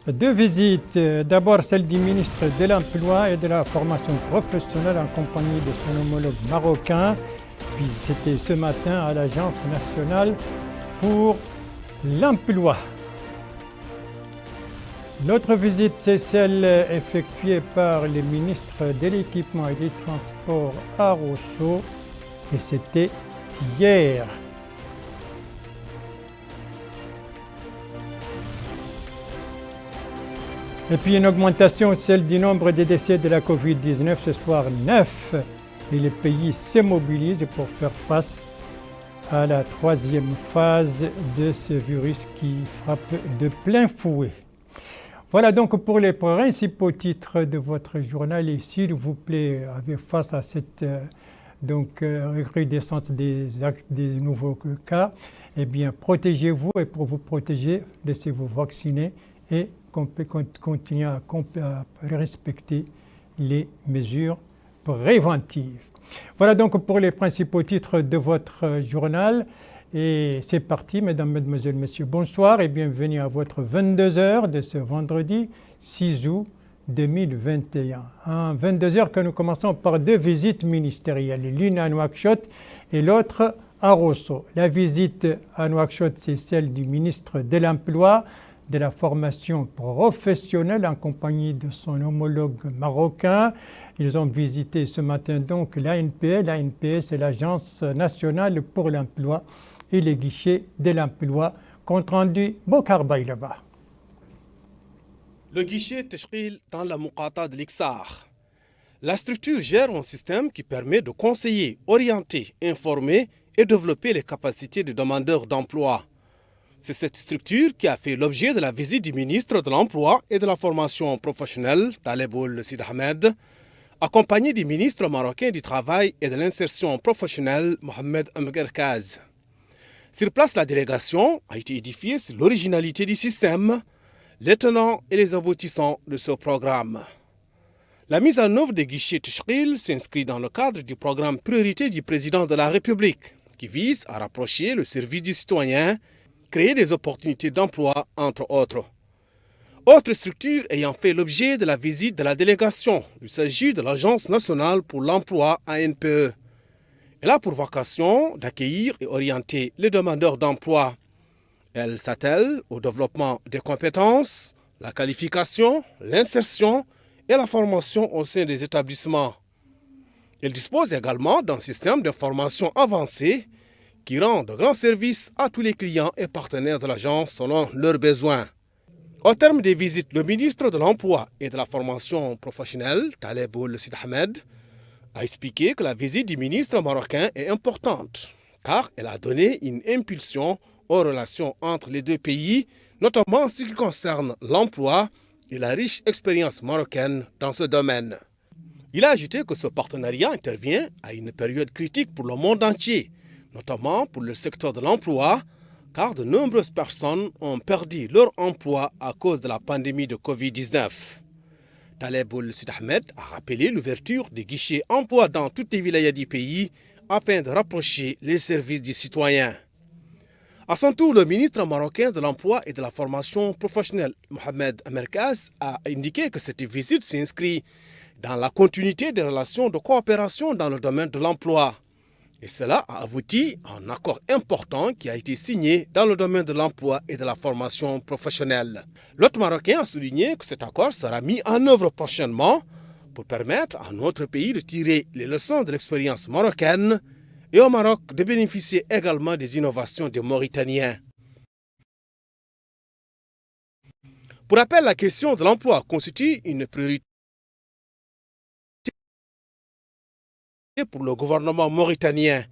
Deux visites. D'abord celle du ministre de l'Emploi et de la formation professionnelle en compagnie de son homologue marocain. Puis c'était ce matin à l'Agence nationale pour l'emploi. L'autre visite, c'est celle effectuée par le ministre de l'Équipement et des Transports à Rosso, et c'était hier. Et puis une augmentation, celle du nombre de décès de la Covid-19, ce soir 9, et le pays se mobilise pour faire face à la troisième phase de ce virus qui frappe de plein fouet. Voilà donc pour les principaux titres de votre journal. Et s'il vous plaît, face à cette recrudescence des nouveaux cas, eh bien protégez-vous, et pour vous protéger, laissez-vous vacciner et continuer à respecter les mesures préventives. Voilà donc pour les principaux titres de votre journal. Et c'est parti, mesdames, mesdemoiselles, messieurs, bonsoir et bienvenue à votre 22h de ce vendredi 6 août 2021. 22h que nous commençons par deux visites ministérielles, l'une à Nouakchott et l'autre à Rosso. La visite à Nouakchott, c'est celle du ministre de l'Emploi, de la formation professionnelle en compagnie de son homologue marocain. Ils ont visité ce matin donc l'ANPE. L'ANPE, c'est l'Agence nationale pour l'emploi et les guichets de l'emploi. Compte rendu Bokar Baylaba. Le guichet Teshkil dans la Moukata de l'Iksar. La structure gère un système qui permet de conseiller, orienter, informer et développer les capacités des demandeurs d'emploi. C'est cette structure qui a fait l'objet de la visite du ministre de l'Emploi et de la formation professionnelle, Taleb Sid Ahmed, accompagné du ministre marocain du Travail et de l'insertion professionnelle, Mohamed Mgerkaz. Sur place, la délégation a été édifiée sur l'originalité du système, les tenants et les aboutissants de ce programme. La mise en œuvre des guichets Teshkil s'inscrit dans le cadre du programme priorité du président de la République, qui vise à rapprocher le service du citoyen, créer des opportunités d'emploi, entre autres. Autre structure ayant fait l'objet de la visite de la délégation, il s'agit de l'Agence nationale pour l'emploi ANPE. Elle a pour vocation d'accueillir et orienter les demandeurs d'emploi. Elle s'attelle au développement des compétences, la qualification, l'insertion et la formation au sein des établissements. Elle dispose également d'un système d'information avancé qui rend de grands services à tous les clients et partenaires de l'agence selon leurs besoins. Au terme des visites, le ministre de l'Emploi et de la formation professionnelle, Taleb Sid Ahmed, a expliqué que la visite du ministre marocain est importante car elle a donné une impulsion aux relations entre les deux pays, notamment en ce qui concerne l'emploi et la riche expérience marocaine dans ce domaine. Il a ajouté que ce partenariat intervient à une période critique pour le monde entier, notamment pour le secteur de l'emploi, car de nombreuses personnes ont perdu leur emploi à cause de la pandémie de Covid-19. Taleb Sid Ahmed a rappelé l'ouverture des guichets emploi dans toutes les wilayas du pays afin de rapprocher les services des citoyens. À son tour, le ministre marocain de l'Emploi et de la formation professionnelle, Mohamed Mgerkaz, a indiqué que cette visite s'inscrit dans la continuité des relations de coopération dans le domaine de l'emploi. Et cela a abouti à un accord important qui a été signé dans le domaine de l'emploi et de la formation professionnelle. L'hôte marocain a souligné que cet accord sera mis en œuvre prochainement pour permettre à notre pays de tirer les leçons de l'expérience marocaine et au Maroc de bénéficier également des innovations des Mauritaniens. Pour rappel, la question de l'emploi constitue une priorité pour le gouvernement mauritanien.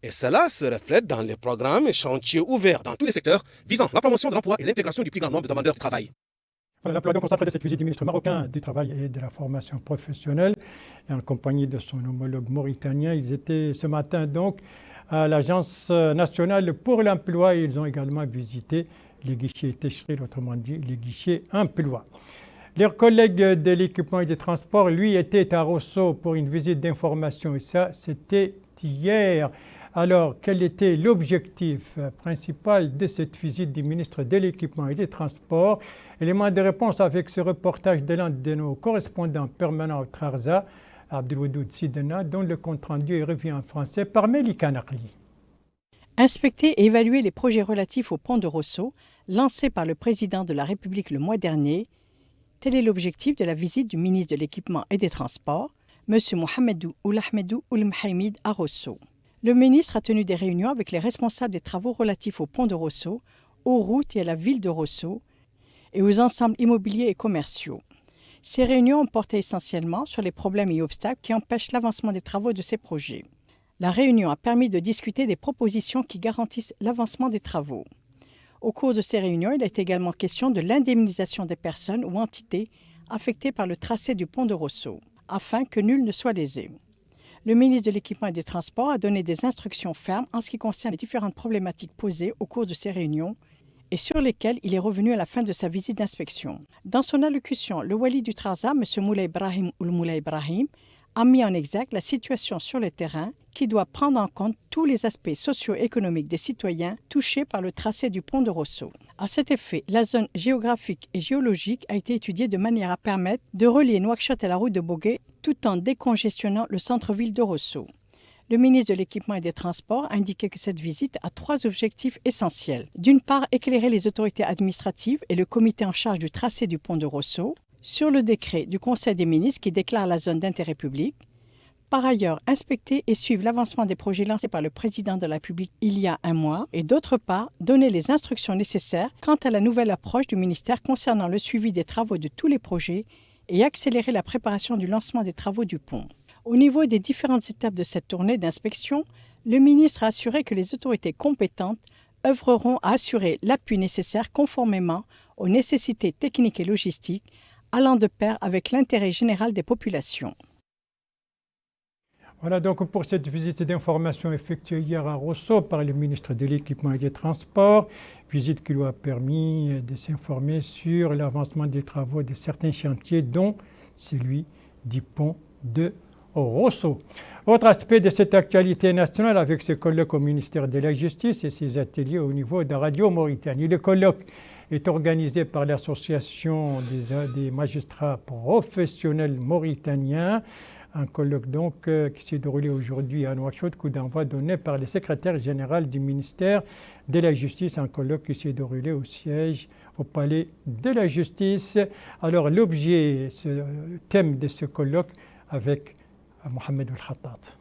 Et cela se reflète dans les programmes et chantiers ouverts dans tous les secteurs visant la promotion de l'emploi et l'intégration du plus grand nombre de demandeurs de travail. L'emploi donc concentré de cette visite du ministre marocain du Travail et de la formation professionnelle et en compagnie de son homologue mauritanien. Ils étaient ce matin donc à l'Agence nationale pour l'emploi et ils ont également visité les guichets Teshkil, autrement dit les guichets emploi. Leurs collègues de l'équipement et des transports, lui, étaient à Rosso pour une visite d'information. Et ça, c'était hier. Alors, quel était l'objectif principal de cette visite du ministre de l'Équipement et des Transports? Élément de réponse avec ce reportage de l'un de nos correspondants permanents au Trarza, Abdelwadoud Sidena, dont le compte-rendu est revu en français par Melika Nakli. Inspecter et évaluer les projets relatifs au pont de Rosso, lancé par le président de la République le mois dernier, tel est l'objectif de la visite du ministre de l'Équipement et des Transports, M. Mohamedou Oulahmedou Oulmhaïmid à Rosso. Le ministre a tenu des réunions avec les responsables des travaux relatifs au pont de Rosso, aux routes et à la ville de Rosso, et aux ensembles immobiliers et commerciaux. Ces réunions ont porté essentiellement sur les problèmes et obstacles qui empêchent l'avancement des travaux de ces projets. La réunion a permis de discuter des propositions qui garantissent l'avancement des travaux. Au cours de ces réunions, il est également question de l'indemnisation des personnes ou entités affectées par le tracé du pont de Rosso, afin que nul ne soit lésé. Le ministre de l'Équipement et des Transports a donné des instructions fermes en ce qui concerne les différentes problématiques posées au cours de ces réunions et sur lesquelles il est revenu à la fin de sa visite d'inspection. Dans son allocution, le wali du Trarza, M. Moulay Ibrahim Moulay Ibrahim, a mis en exergue la situation sur le terrain qui doit prendre en compte tous les aspects socio-économiques des citoyens touchés par le tracé du pont de Rosso. À cet effet, la zone géographique et géologique a été étudiée de manière à permettre de relier Nouakchott à la route de Bogué tout en décongestionnant le centre-ville de Rosso. Le ministre de l'Équipement et des Transports a indiqué que cette visite a 3 objectifs essentiels. D'une part, éclairer les autorités administratives et le comité en charge du tracé du pont de Rosso sur le décret du Conseil des ministres qui déclare la zone d'intérêt public. Par ailleurs, inspecter et suivre l'avancement des projets lancés par le président de la République il y a un mois et d'autre part, donner les instructions nécessaires quant à la nouvelle approche du ministère concernant le suivi des travaux de tous les projets et accélérer la préparation du lancement des travaux du pont. Au niveau des différentes étapes de cette tournée d'inspection, le ministre a assuré que les autorités compétentes œuvreront à assurer l'appui nécessaire conformément aux nécessités techniques et logistiques allant de pair avec l'intérêt général des populations. Voilà donc pour cette visite d'information effectuée hier à Rosso par le ministre de l'Équipement et des Transports, visite qui lui a permis de s'informer sur l'avancement des travaux de certains chantiers, dont celui du pont de Rosso. Autre aspect de cette actualité nationale avec ce colloque au ministère de la Justice et ses ateliers au niveau de Radio Mauritanie. Le colloque est organisé par l'Association des magistrats professionnels mauritaniens. Un colloque donc qui s'est déroulé aujourd'hui à Nouakchott, coup d'envoi donné par le secrétaire général du ministère de la Justice, un colloque qui s'est déroulé au siège au palais de la Justice. Alors l'objet, ce thème de ce colloque avec Mohamed El-Khattat.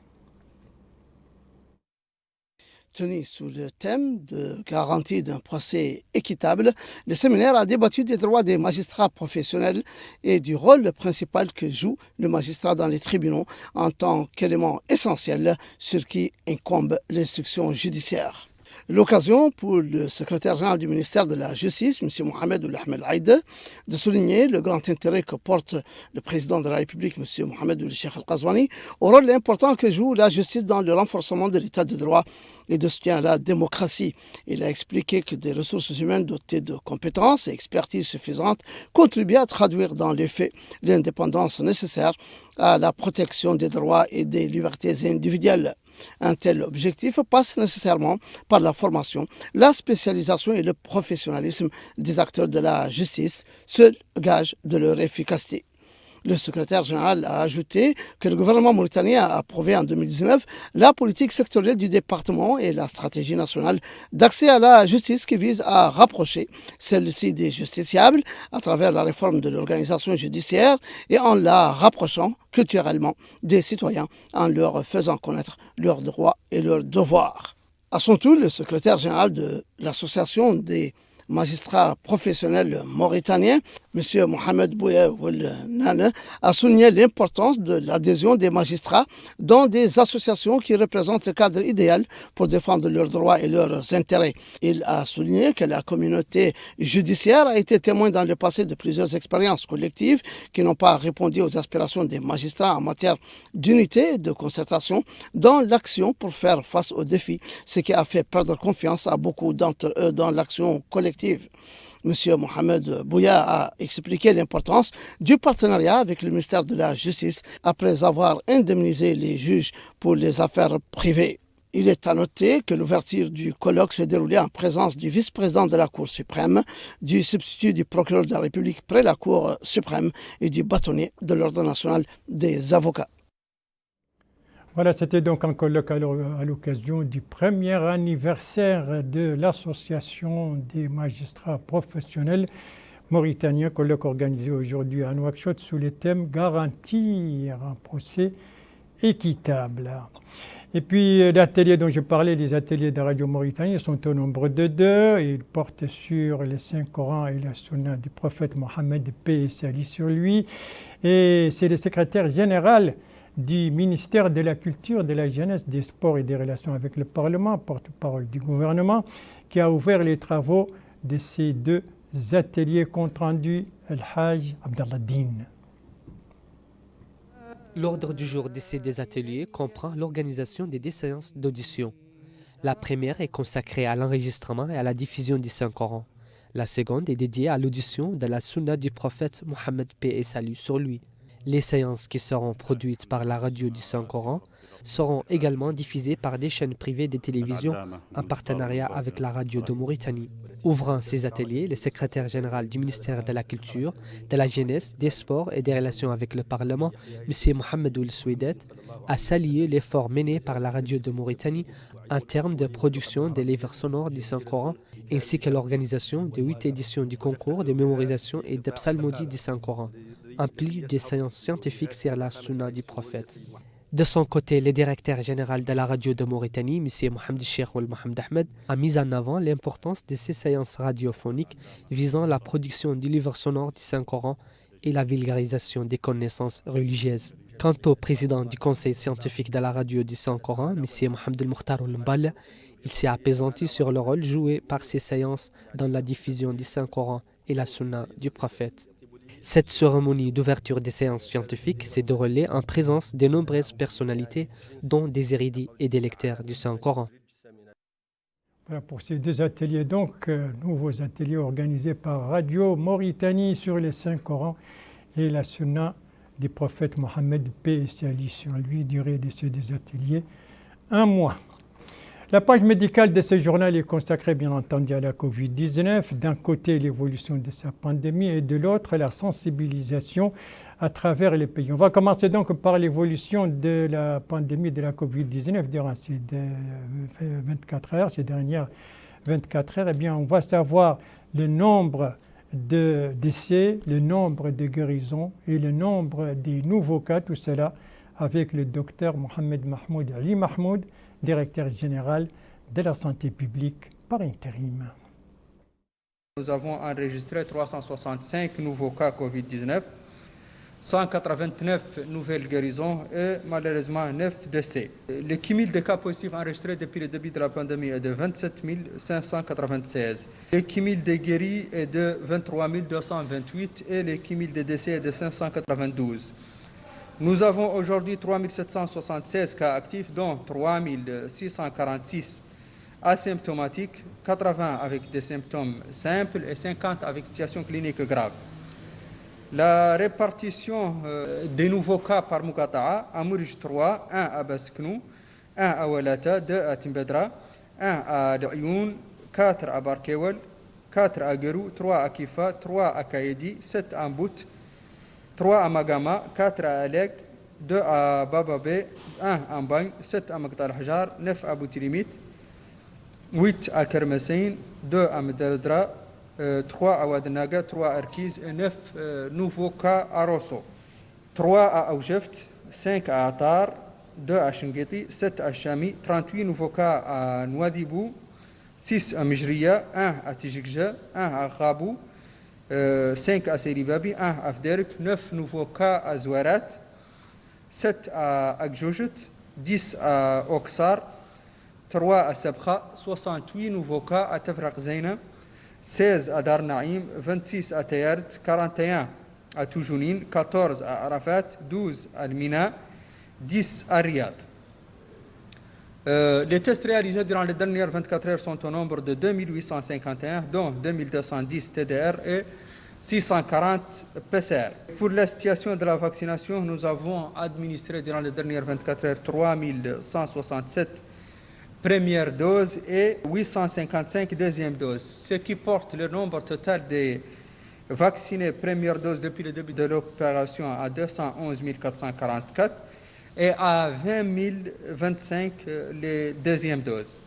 Tenu sous le thème de garantie d'un procès équitable, le séminaire a débattu des droits des magistrats professionnels et du rôle principal que joue le magistrat dans les tribunaux en tant qu'élément essentiel sur qui incombe l'instruction judiciaire. L'occasion pour le secrétaire général du ministère de la Justice, M. Mohamed Oulahmed Aïd, de souligner le grand intérêt que porte le président de la République, M. Mohamed Ould Cheikh Al-Qazouani, au rôle important que joue la justice dans le renforcement de l'état de droit et de soutien à la démocratie. Il a expliqué que des ressources humaines dotées de compétences et expertises suffisantes contribuent à traduire dans les faits l'indépendance nécessaire à la protection des droits et des libertés individuelles. Un tel objectif passe nécessairement par la formation, la spécialisation et le professionnalisme des acteurs de la justice, seul gage de leur efficacité. Le secrétaire général a ajouté que le gouvernement mauritanien a approuvé en 2019 la politique sectorielle du département et la stratégie nationale d'accès à la justice qui vise à rapprocher celle-ci des justiciables à travers la réforme de l'organisation judiciaire et en la rapprochant culturellement des citoyens en leur faisant connaître leurs droits et leurs devoirs. À son tour, le secrétaire général de l'association des magistrats professionnels mauritaniens, M. Mohamed Bouya Nane, a souligné l'importance de l'adhésion des magistrats dans des associations qui représentent le cadre idéal pour défendre leurs droits et leurs intérêts. Il a souligné que la communauté judiciaire a été témoin dans le passé de plusieurs expériences collectives qui n'ont pas répondu aux aspirations des magistrats en matière d'unité et de concertation dans l'action pour faire face aux défis, ce qui a fait perdre confiance à beaucoup d'entre eux dans l'action collective. M. Mohamed Bouya a expliqué l'importance du partenariat avec le ministère de la Justice après avoir indemnisé les juges pour les affaires privées. Il est à noter que l'ouverture du colloque s'est déroulée en présence du vice-président de la Cour suprême, du substitut du procureur de la République près la Cour suprême et du bâtonnier de l'Ordre national des avocats. Voilà, c'était donc un colloque à l'occasion du premier anniversaire de l'Association des magistrats professionnels mauritaniens, colloque organisé aujourd'hui à Nouakchott sous le thème « Garantir un procès équitable ». Et puis l'atelier dont je parlais, les ateliers de Radio Mauritanie, sont au nombre de 2. Ils portent sur les Saint-Coran et la Sunna du prophète Mohammed, paix et salut sur lui. Et c'est le secrétaire général du ministère de la Culture, de la Jeunesse, des Sports et des Relations avec le Parlement, porte-parole du gouvernement, qui a ouvert les travaux de ces 2 ateliers, compte rendu El-Hajj Abdallah Din. L'ordre du jour de ces 2 ateliers comprend l'organisation des 2 séances d'audition. La première est consacrée à l'enregistrement et à la diffusion du Saint-Coran. La seconde est dédiée à l'audition de la Sunna du prophète Mohammed, paix et salut sur lui. Les séances qui seront produites par la radio du Saint-Coran seront également diffusées par des chaînes privées de télévision en partenariat avec la radio de Mauritanie. Ouvrant ces ateliers, le secrétaire général du ministère de la Culture, de la Jeunesse, des Sports et des Relations avec le Parlement, M. Mohamed Ould Souidet, a salué l'effort mené par la radio de Mauritanie en termes de production des livres sonores du Saint-Coran, ainsi que l'organisation de 8 éditions du concours de mémorisation et de psalmodie du Saint-Coran, en plus des séances scientifiques sur la Sunna du prophète. De son côté, le directeur général de la radio de Mauritanie, M. Mohamed Cheikh Ould Mohamed Ahmed, a mis en avant l'importance de ces séances radiophoniques visant la production du livre sonore du Saint-Coran et la vulgarisation des connaissances religieuses. Quant au président du conseil scientifique de la radio du Saint-Coran, M. Mohamed El Mokhtar Ould Mbal, il s'est apaisanti sur le rôle joué par ces séances dans la diffusion du Saint-Coran et la Sunna du prophète. Cette cérémonie d'ouverture des séances scientifiques s'est déroulée en présence de nombreuses personnalités, dont des érudits et des lecteurs du Saint-Coran. Voilà pour ces 2 ateliers, donc, nouveaux ateliers organisés par Radio Mauritanie sur les Saint-Coran et la Sunna du prophète Mohammed, paix et salut sur lui, durée de ces 2 ateliers, 1 mois. La page médicale de ce journal est consacrée bien entendu à la Covid-19. D'un côté, l'évolution de sa pandémie et de l'autre, la sensibilisation à travers les pays. On va commencer donc par l'évolution de la pandémie de la Covid-19 durant ces 24 heures, ces dernières 24 heures. Eh bien, on va savoir le nombre de décès, le nombre de guérisons et le nombre des nouveaux cas, tout cela avec le docteur Mohamed Mahmoud Ali Mahmoud, directeur général de la santé publique par intérim. Nous avons enregistré 365 nouveaux cas Covid-19, 189 nouvelles guérisons et malheureusement 9 décès. Le cumul de cas positifs enregistrés depuis le début de la pandémie est de 27 596. Le cumul de guéris est de 23 228 et le cumul de décès est de 592. Nous avons aujourd'hui 3 776 cas actifs, dont 3 646 asymptomatiques, 80 avec des symptômes simples et 50 avec situation clinique grave. La répartition des nouveaux cas par Mukata'a, à Mourij 3, 1 à Basknou, 1 à Walata, 2 à Timbedra, 1 à Lioun, 4 à Barkewal, 4 à Gerou, 3 à Kifa, 3 à Kaïdi, 7 à Mbout, 3 à Magama, 4 à Alek, 2 à Bababé, 1 à Mbang, 7 à Magdal Hajar, 9 à Boutilimit, 8 à Kermessin, 2 à Mederdra, 3 à Wadnaga, 3 à Arkiz et 9 nouveaux cas à Rosso. 3 à Aoujeft, 5 à Atar, 2 à Shingeti, 7 à Chami, 38 nouveaux cas à Nouadhibou, 6 à Mijriya, 1 à Tijikja, 1 à Khabou, 5 à Seribabi, 1 à Afderk, 9 nouveaux cas à Zouarat, 7 à Akjoujet, 10 à Oksar, 3 à Sabkha, 68 nouveaux cas à Tafraq Zaina, 16 à Dar Naïm, 26 à Tayard, 41 à Toujounine, 14 à Arafat, 12 à Mina, 10 à Riyad. Les tests réalisés durant les dernières 24 heures sont au nombre de 2851, dont 2210 TDR et 640 PCR. Pour la situation de la vaccination, nous avons administré durant les dernières 24 heures 3167 première dose et 855 deuxième dose, ce qui porte le nombre total des vaccinés première dose depuis le début de l'opération à 211 444 et à 20 025 les deuxièmes doses.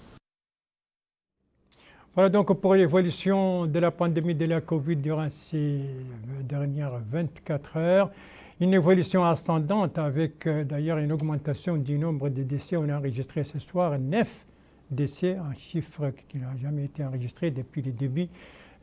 Voilà donc pour l'évolution de la pandémie de la Covid durant ces dernières 24 heures. Une évolution ascendante avec d'ailleurs une augmentation du nombre de décès. On a enregistré ce soir 9 décès, un chiffre qui n'a jamais été enregistré depuis le début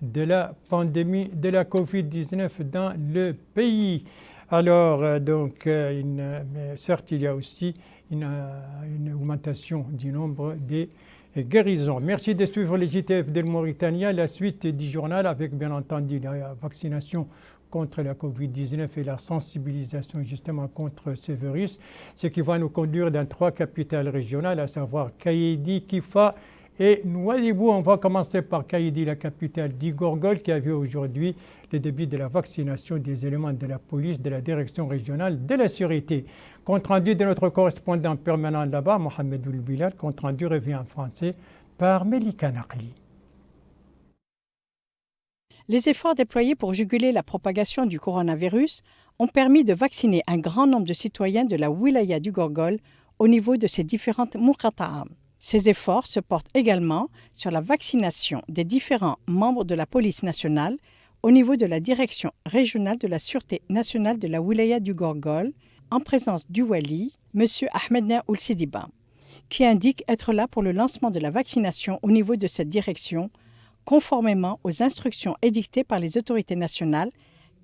de la pandémie de la Covid-19 dans le pays. Alors, mais certes, il y a aussi une augmentation du nombre des guérisons. Merci de suivre les JTF de Mauritanie. La suite du journal avec bien entendu la vaccination contre la Covid-19 et la sensibilisation justement contre ce virus, ce qui va nous conduire dans 3 capitales régionales, à savoir Kaïdi, Kifa et Nouadhibou. On va commencer par Kaïdi, la capitale d'Igorgol, qui a vu aujourd'hui le début de la vaccination des éléments de la police de la direction régionale de la sécurité. Compte rendu de notre correspondant permanent là-bas, Mohamed Oulbilal, compte rendu revient en français par Melika Nakli. Les efforts déployés pour juguler la propagation du coronavirus ont permis de vacciner un grand nombre de citoyens de la wilaya du Gorgol au niveau de ces différentes muqata'a. Ces efforts se portent également sur la vaccination des différents membres de la police nationale au niveau de la direction régionale de la sûreté nationale de la wilaya du Gorgol, en présence du wali, M. Ahmedna Oulsidiba, qui indique être là pour le lancement de la vaccination au niveau de cette direction, conformément aux instructions édictées par les autorités nationales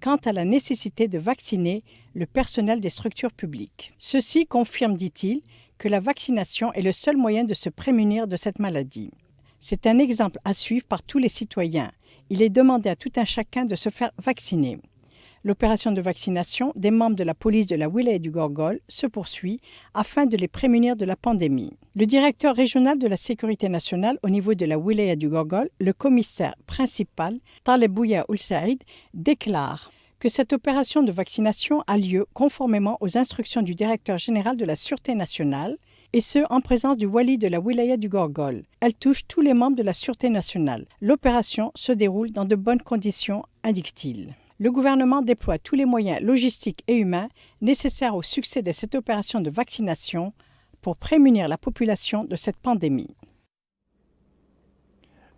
quant à la nécessité de vacciner le personnel des structures publiques. Ceci confirme, dit-il, que la vaccination est le seul moyen de se prémunir de cette maladie. C'est un exemple à suivre par tous les citoyens. Il est demandé à tout un chacun de se faire vacciner. L'opération de vaccination des membres de la police de la wilaya du Gorgol se poursuit afin de les prémunir de la pandémie. Le directeur régional de la sécurité nationale au niveau de la wilaya du Gorgol, le commissaire principal, Talebouya Oulsaïd, déclare que cette opération de vaccination a lieu conformément aux instructions du directeur général de la Sûreté nationale, et ce, en présence du wali de la wilaya du Gorgol. Elle touche tous les membres de la Sûreté nationale. L'opération se déroule dans de bonnes conditions, indique-t-il. Le gouvernement déploie tous les moyens logistiques et humains nécessaires au succès de cette opération de vaccination pour prémunir la population de cette pandémie.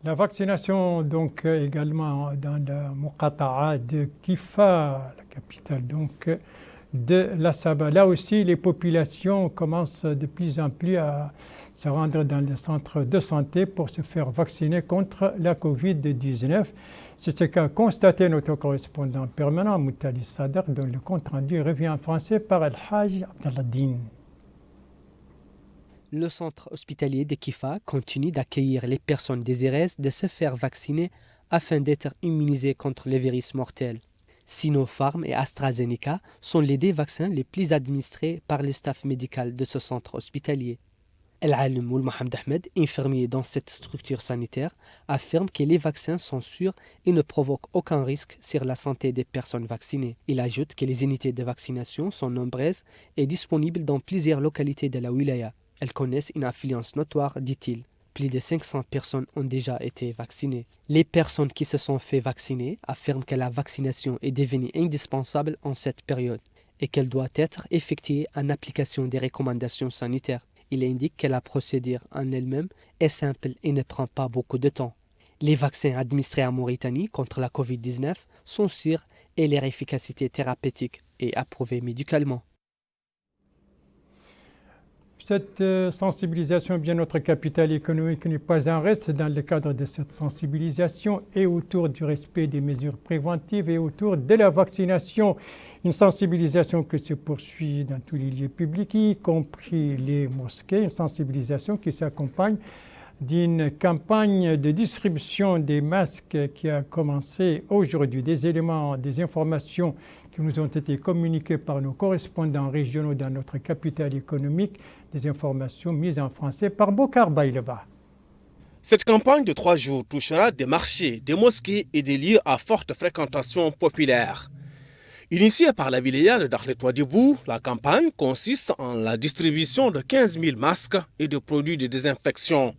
La vaccination donc également dans la Muqata'a de Kifa, la capitale donc de la Saba. Là aussi, les populations commencent de plus en plus à se rendre dans les centres de santé pour se faire vacciner contre la Covid-19. C'est ce qu'a constaté notre correspondant permanent, Moutali Sadr, dont le compte rendu revient en français par Al-Hajj Abdalladdin. Le centre hospitalier de Kifa continue d'accueillir les personnes désireuses de se faire vacciner afin d'être immunisées contre le virus mortel. Sinopharm et AstraZeneca sont les 2 vaccins les plus administrés par le staff médical de ce centre hospitalier. El-Alim Oul Mohamed Ahmed, infirmier dans cette structure sanitaire, affirme que les vaccins sont sûrs et ne provoquent aucun risque sur la santé des personnes vaccinées. Il ajoute que les unités de vaccination sont nombreuses et disponibles dans plusieurs localités de la wilaya. Elles connaissent une affluence notoire, dit-il. Plus de 500 personnes ont déjà été vaccinées. Les personnes qui se sont fait vacciner affirment que la vaccination est devenue indispensable en cette période et qu'elle doit être effectuée en application des recommandations sanitaires. Il indique que la procédure en elle-même est simple et ne prend pas beaucoup de temps. Les vaccins administrés en Mauritanie contre la Covid-19 sont sûrs et leur efficacité thérapeutique est approuvée médicalement. Cette sensibilisation, bien notre capital économique n'est pas en reste. Dans le cadre de cette sensibilisation et autour du respect des mesures préventives et autour de la vaccination. Une sensibilisation qui se poursuit dans tous les lieux publics, y compris les mosquées. Une sensibilisation qui s'accompagne d'une campagne de distribution des masques qui a commencé aujourd'hui. Des éléments, des informations qui nous ont été communiquées par nos correspondants régionaux dans notre capitale économique, des informations mises en français par Bokar Baïleba. Cette campagne de 3 jours touchera des marchés, des mosquées et des lieux à forte fréquentation populaire. Initiée par la wilaya de Dakhlet Ouadhibou, la campagne consiste en la distribution de 15 000 masques et de produits de désinfection.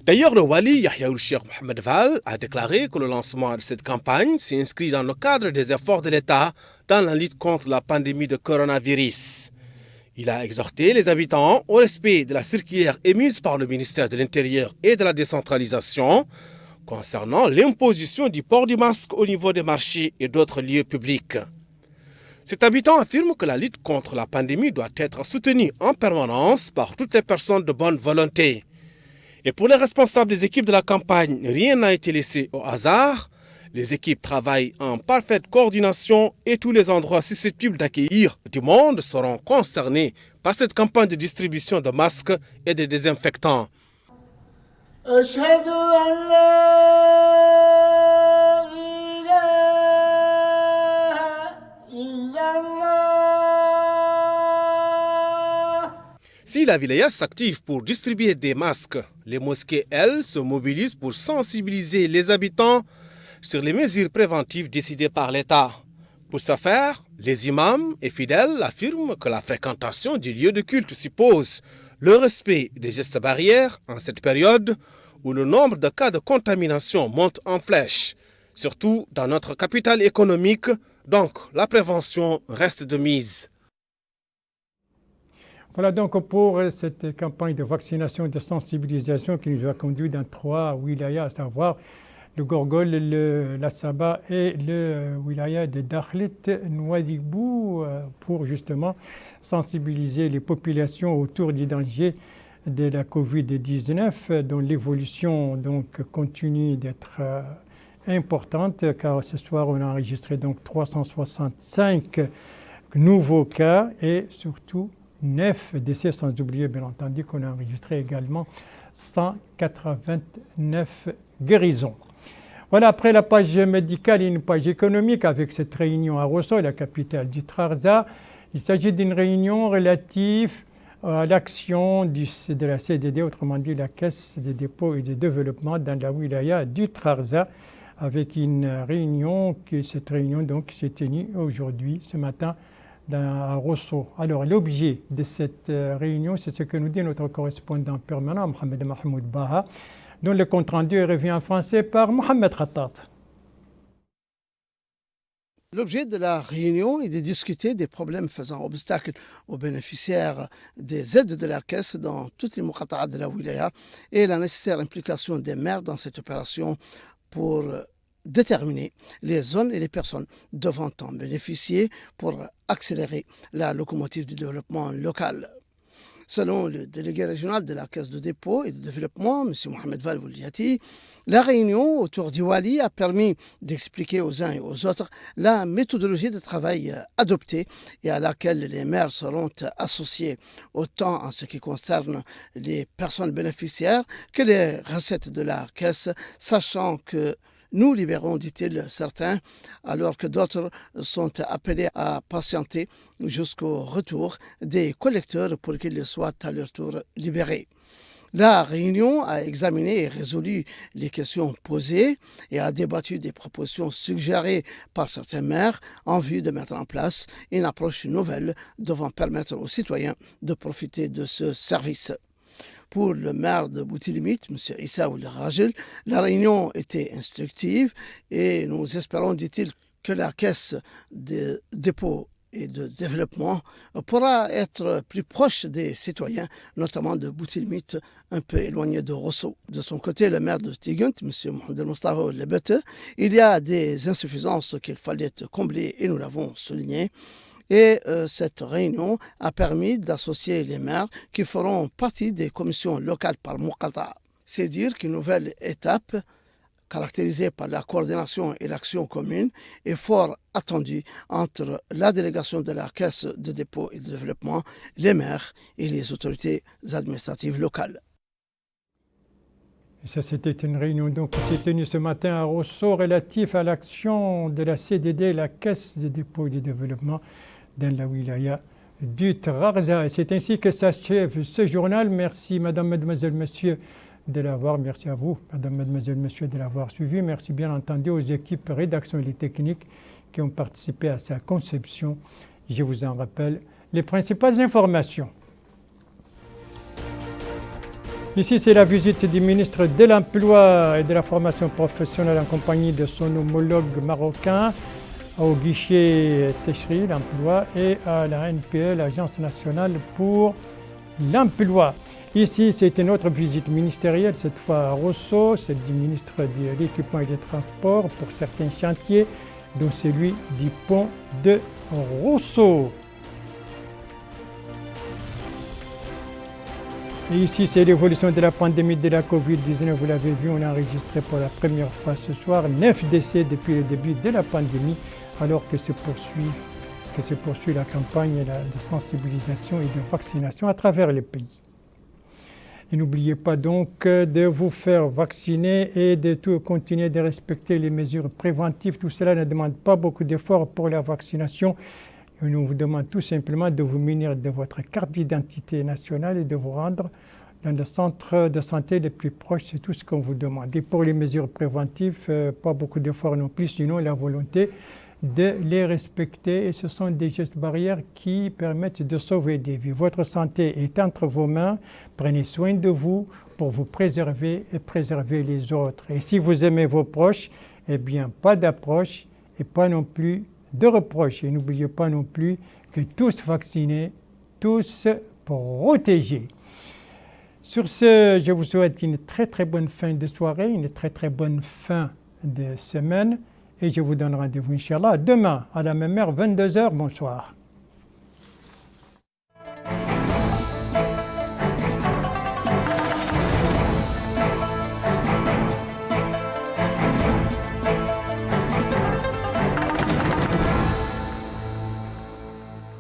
D'ailleurs, le Wali Yahya Cheikh Mohamed Val a déclaré que le lancement de cette campagne s'inscrit dans le cadre des efforts de l'État dans la lutte contre la pandémie de coronavirus. Il a exhorté les habitants au respect de la circulaire émise par le ministère de l'Intérieur et de la décentralisation concernant l'imposition du port du masque au niveau des marchés et d'autres lieux publics. Cet habitant affirme que la lutte contre la pandémie doit être soutenue en permanence par toutes les personnes de bonne volonté. Et pour les responsables des équipes de la campagne, rien n'a été laissé au hasard. Les équipes travaillent en parfaite coordination et tous les endroits susceptibles d'accueillir du monde seront concernés par cette campagne de distribution de masques et de désinfectants. Si la wilaya s'active pour distribuer des masques, les mosquées, elles, se mobilisent pour sensibiliser les habitants sur les mesures préventives décidées par l'État. Pour ce faire, les imams et fidèles affirment que la fréquentation du lieu de culte suppose le respect des gestes barrières en cette période où le nombre de cas de contamination monte en flèche, surtout dans notre capitale économique, donc la prévention reste de mise. Voilà donc pour cette campagne de vaccination et de sensibilisation qui nous a conduit dans 3 wilayas, à savoir le Gorgol, la Saba et le wilaya de Dakhlet Ouadhibou, pour justement sensibiliser les populations autour des dangers de la Covid-19, dont l'évolution donc continue d'être importante, car ce soir on a enregistré donc 365 nouveaux cas et surtout 9 décès, sans oublier bien entendu qu'on a enregistré également 189 guérisons. Voilà, après la page médicale et une page économique avec cette réunion à Rosso, la capitale du Trarza. Il s'agit d'une réunion relative à l'action de la CDD, autrement dit la Caisse des dépôts et de développement dans la wilaya du Trarza, avec une réunion, cette réunion donc s'est tenue aujourd'hui, ce matin, à Rosso. Alors l'objet de cette réunion, c'est ce que nous dit notre correspondant permanent, Mohamed Mahmoud Baha, dont le compte-rendu est revu en français par Mohamed Khattat. L'objet de la réunion est de discuter des problèmes faisant obstacle aux bénéficiaires des aides de la Caisse dans toutes les muqata'at de la wilaya et la nécessaire implication des maires dans cette opération pour déterminer les zones et les personnes devant en bénéficier pour accélérer la locomotive du développement local. Selon le délégué régional de la Caisse de dépôt et de développement, M. Mohamed Val Wouliati, la réunion autour du Wali a permis d'expliquer aux uns et aux autres la méthodologie de travail adoptée et à laquelle les maires seront associés, autant en ce qui concerne les personnes bénéficiaires que les recettes de la Caisse, sachant que nous libérons, dit-il, certains, alors que d'autres sont appelés à patienter jusqu'au retour des collecteurs pour qu'ils soient à leur tour libérés. La réunion a examiné et résolu les questions posées et a débattu des propositions suggérées par certains maires en vue de mettre en place une approche nouvelle devant permettre aux citoyens de profiter de ce service. Pour le maire de Boutilimit, M. Issa Ould Rajil, la réunion était instructive et nous espérons, dit-il, que la Caisse de dépôt et de développement pourra être plus proche des citoyens, notamment de Boutilimit, un peu éloigné de Rosso. De son côté, le maire de Tigunt, M. Mohamed Mustafa Lebete, il y a des insuffisances qu'il fallait combler et nous l'avons souligné. Et cette réunion a permis d'associer les maires qui feront partie des commissions locales par Muqata. C'est dire qu'une nouvelle étape, caractérisée par la coordination et l'action commune, est fort attendue entre la délégation de la Caisse de dépôt et de développement, les maires et les autorités administratives locales. Et ça, c'était une réunion donc, qui s'est tenue ce matin à Rosso relative à l'action de la CDD, la Caisse de dépôt et de développement, dans la wilaya du Trarza. C'est ainsi que s'achève ce journal. Merci madame, mademoiselle, monsieur de l'avoir, merci à vous madame, mademoiselle, monsieur de l'avoir suivi. Merci bien entendu aux équipes rédaction et les techniques qui ont participé à sa conception. Je vous en rappelle les principales informations. Ici, c'est la visite du ministre de l'Emploi et de la formation professionnelle en compagnie de son homologue marocain au guichet Techri, l'emploi, et à la NPE, l'Agence nationale pour l'emploi. Ici, c'est une autre visite ministérielle, cette fois à Rosso, celle du ministre de l'Équipement et des Transports pour certains chantiers, dont celui du pont de Rosso. Et ici, c'est l'évolution de la pandémie de la Covid-19. Vous l'avez vu, on a enregistré pour la première fois ce soir 9 décès depuis le début de la pandémie, alors que se poursuit la campagne de sensibilisation et de vaccination à travers le pays. Et n'oubliez pas donc de vous faire vacciner et de continuer de respecter les mesures préventives. Tout cela ne demande pas beaucoup d'efforts pour la vaccination. Et on vous demande tout simplement de vous munir de votre carte d'identité nationale et de vous rendre dans le centre de santé le plus proche. C'est tout ce qu'on vous demande. Et pour les mesures préventives, pas beaucoup d'efforts non plus, sinon la volonté de les respecter. Et ce sont des gestes barrières qui permettent de sauver des vies. Votre santé est entre vos mains. Prenez soin de vous pour vous préserver et préserver les autres. Et si vous aimez vos proches, eh bien, pas d'approche et pas non plus de reproches. Et n'oubliez pas non plus que tous vaccinés, tous protégés. Sur ce, je vous souhaite une très très bonne fin de soirée, une très très bonne fin de semaine. Et je vous donne rendez-vous, Inch'Allah, demain à la même heure, 22h. Bonsoir.